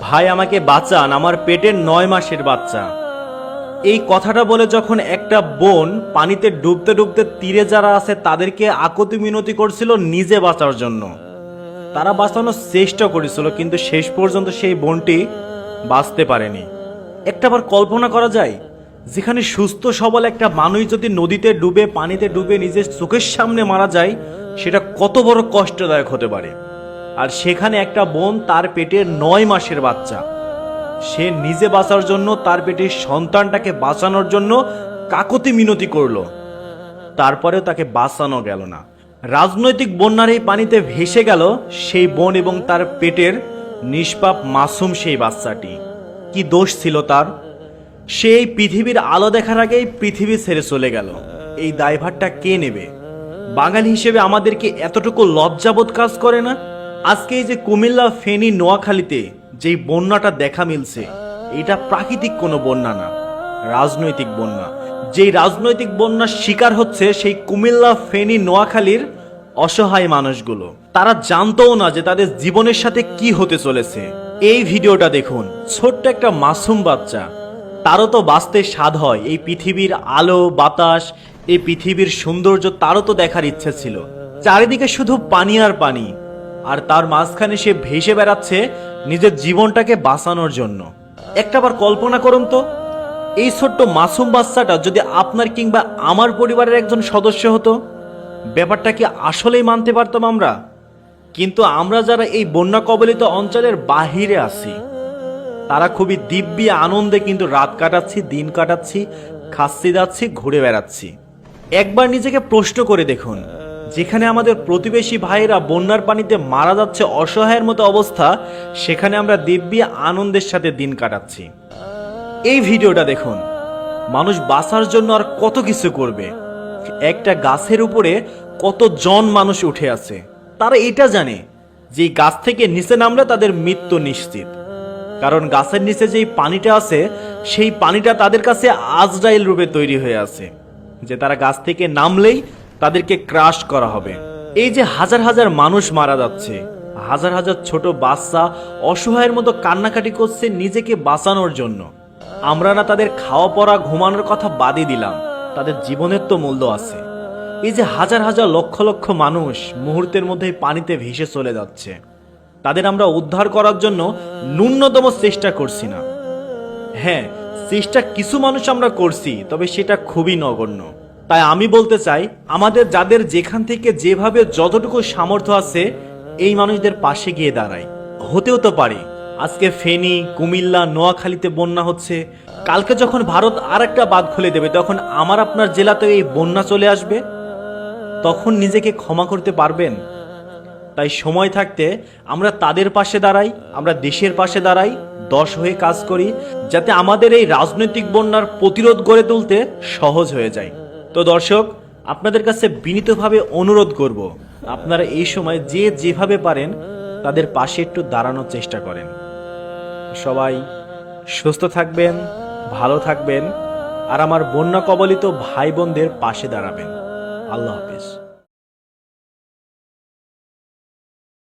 ভাই আমাকে বাঁচান, আমার পেটের 9 মাসের বাচ্চা। এই কথাটা বলে যখন একটা বোন পানিতে ডুবতে ডুবতে তীরে যারা আছে তাদেরকে আকুতি মিনতি করছিল নিজে বাঁচার জন্য, তারা বাঁচানোর চেষ্টা করেছিল, কিন্তু শেষ পর্যন্ত সেই বোনটি বাঁচতে পারেনি। একটাবার কল্পনা করা যায়, যেখানে সুস্থ সবল একটা মানুষ যদি নদীতে ডুবে পানিতে ডুবে নিজের চোখের সামনে মারা যায়, সেটা কত বড় কষ্টদায়ক হতে পারে। আর সেখানে একটা বোন, তার পেটের 9 মাসের বাচ্চা, সে নিজে বাঁচার জন্য, তার পেটের সন্তানটাকে বাঁচানোর জন্য কাকুতি মিনতি করলো, তারপরেও তাকে বাঁচানো গেল না। রাজনৈতিক বন্যার এই পানিতে ভেসে গেল সেই বোন এবং তার পেটের নিষ্পাপ মাসুম সেই বাচ্চাটি। কি দোষ ছিল তার? সেই পৃথিবীর আলো দেখার আগেই পৃথিবী ছেড়ে চলে গেল। এই দায়ভারটা কে নেবে? বাঙালি হিসেবে আমাদেরকে এতটুকু লজ্জাবোধ কাজ করে না? আজকে এই যে কুমিল্লা, ফেনী, নোয়াখালীতে যেই বন্যাটা দেখা মিলছে, এটা প্রাকৃতিক কোনো বন্যা না, রাজনৈতিক বন্যা। যেই রাজনৈতিক বন্যার শিকার হচ্ছে সেই কুমিল্লা, ফেনী, নোয়াখালীর অসহায় মানুষগুলো। তারা জানতও না যে তাদের জীবনের সাথে কি হতে চলেছে। এই ভিডিওটা দেখুন, ছোট্ট একটা মাসুম বাচ্চা, তারও তো বাঁচতে স্বাদ হয়। এই পৃথিবীর আলো বাতাস, এই পৃথিবীর সৌন্দর্য তারও তো দেখার ইচ্ছে ছিল। চারিদিকে শুধু পানি আর পানি, আর তার মাঝখানে সে ভেসে বেড়াচ্ছে নিজের জীবনটাকে বাঁচানোর জন্য। একটাবার কল্পনা করুন তো, এই ছোট্ট মাসুম বাচ্চাটা যদি আপনার কিংবা আমার পরিবারের একজন সদস্য হতো, ব্যাপারটা কি আসলেই মানতে পারতাম আমরা? কিন্তু আমরা যারা এই বন্যা কবলিত অঞ্চলের বাহিরে আছি, তারা খুবই দিব্যি আনন্দে কিন্তু রাত কাটাচ্ছি, দিন কাটাচ্ছি, খাচ্ছি, যাচ্ছি, ঘুরে বেড়াচ্ছি। একবার নিজেকে প্রশ্ন করে দেখুন, যেখানে আমাদের প্রতিবেশী ভাইয়েরা বন্যার পানিতে মারা যাচ্ছে অসহায়ের মতো অবস্থা, সেখানে আমরা দিব্যি আনন্দের সাথে দিন কাটাচ্ছি। এই ভিডিওটা দেখুন, মানুষ বাঁচার জন্য আর কত কিছু করবে। একটা গাছের উপরে কতজন মানুষ উঠে আছে, তারা এটা জানে যে গাছ থেকে নিচে নামলে তাদের মৃত্যু নিশ্চিত। কারণ গাছের নিচে যেই পানিটা আছে, সেই পানিটা তাদের কাছে আজরাইল রূপে তৈরি হয়ে আছে, যে তারা গাছ থেকে নামলেই তাদেরকে ক্রাশ করা হবে। এই যে হাজার হাজার মানুষ মারা যাচ্ছে, হাজার হাজার ছোট বাচ্চা অসহায়ের মতো কান্নাকাটি করছে নিজেকে বাঁচানোর জন্য। আমরা না তাদের খাওয়া পড়া ঘুমানোর কথা বাদই দিলাম, তাদের জীবনের তো মূল্য আছে। এই যে হাজার হাজার লক্ষ লক্ষ মানুষ মুহূর্তের মধ্যে পানিতে ভেসে চলে যাচ্ছে, তাদের আমরা উদ্ধার করার জন্য ন্যূনতম চেষ্টা করছি না। হ্যাঁ, চেষ্টা কিছু মানুষ আমরা করছি, তবে সেটা খুবই নগণ্য। তাই আমি বলতে চাই, আমাদের যাদের যেখান থেকে যেভাবে যতটুকু সামর্থ্য আছে, এই মানুষদের পাশে গিয়ে দাঁড়াই। হতেও তো পারে আজকে ফেনী, কুমিল্লা, নোয়াখালীতে বন্যা হচ্ছে, কালকে যখন ভারত আর একটা বাঁধ খুলে দেবে, তখন আমার আপনার জেলাতেও এই বন্যা চলে আসবে। তখন নিজেকে ক্ষমা করতে পারবেন? তাই সময় থাকতে আমরা তাদের পাশে দাঁড়াই, আমরা দেশের পাশে দাঁড়াই, 10 হয়ে কাজ করি, যাতে আমাদের এই রাজনৈতিক বন্যার প্রতিরোধ গড়ে তুলতে সহজ হয়ে যায়। তো দর্শক, আপনাদের কাছে বিনীতভাবে অনুরোধ করব, আপনারা এই সময় যে যেভাবে পারেন তাদের পাশে একটু দাঁড়ানোর চেষ্টা করেন। সবাই সুস্থ থাকবেন, ভালো থাকবেন, আর আমার বন্যা কবলিত ভাই বোনদের পাশে দাঁড়াবেন। আল্লাহ হাফেজ।